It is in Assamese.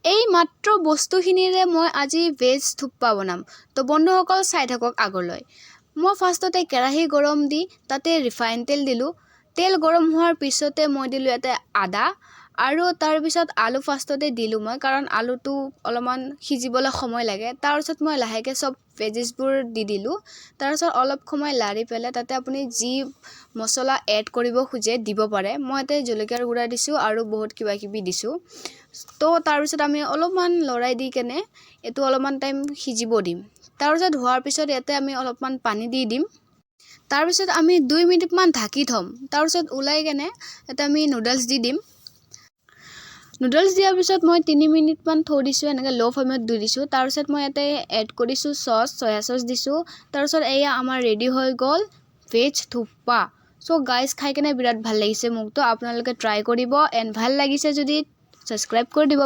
এই মাত্ৰ বস্তুখিনিৰে মই আজি ভেজ থুপ্পা বনাম। তো বন্ধুসকল চাই থাকক আগলৈ। মই ফাৰ্ষ্টতে কেৰাহী গৰম দি তাতে ৰিফাইন তেল দিলোঁ। তেল গৰম হোৱাৰ পিছতে মই দিলোঁ ইয়াতে আদা আৰু তাৰপিছত আলু ফাৰ্ষ্টতে দিলোঁ মই, কাৰণ আলুটো অলপমান সিজিবলৈ সময় লাগে। তাৰপিছত মই লাহেকৈ চব ভেজিছবোৰ দি দিলোঁ। তাৰপিছত অলপ সময় লাৰি পেলাই তাতে আপুনি যি মছলা এড কৰিব খোজে দিব পাৰে। মই ইয়াতে জলকীয়াৰ গুড়া দিছোঁ আৰু বহুত কিবা কিবি দিছোঁ। তো তাৰপিছত আমি অলপমান লৰাই দি কেনে এইটো অলপমান টাইম সিজিব দিম। তাৰপিছত হোৱাৰ পিছত ইয়াতে আমি অলপমান পানী দি দিম। তাৰপিছত আমি 2 মিনিটমান ঢাকি থ'ম। তাৰপিছত ওলাই কেনে ইয়াতে আমি নুডলছ দি দিম। নুডলছ দিয়াৰ পিছত মই 3 মিনিটমান থৈ দিছোঁ, এনেকৈ ল' ফ্লেমত দি দিছোঁ। তাৰপিছত মই ইয়াতে এড কৰিছোঁ চয়া চচ দিছোঁ। তাৰপিছত এয়া আমাৰ ৰেডি হৈ গ'ল ভেজ থুপ্পা। চ' গাইজ খাই কেনে বিৰাট ভাল লাগিছে মোকতো। আপোনালোকে ট্ৰাই কৰিব এণ্ড ভাল লাগিছে যদি ছাবস্ক্ৰাইব কৰি দিব।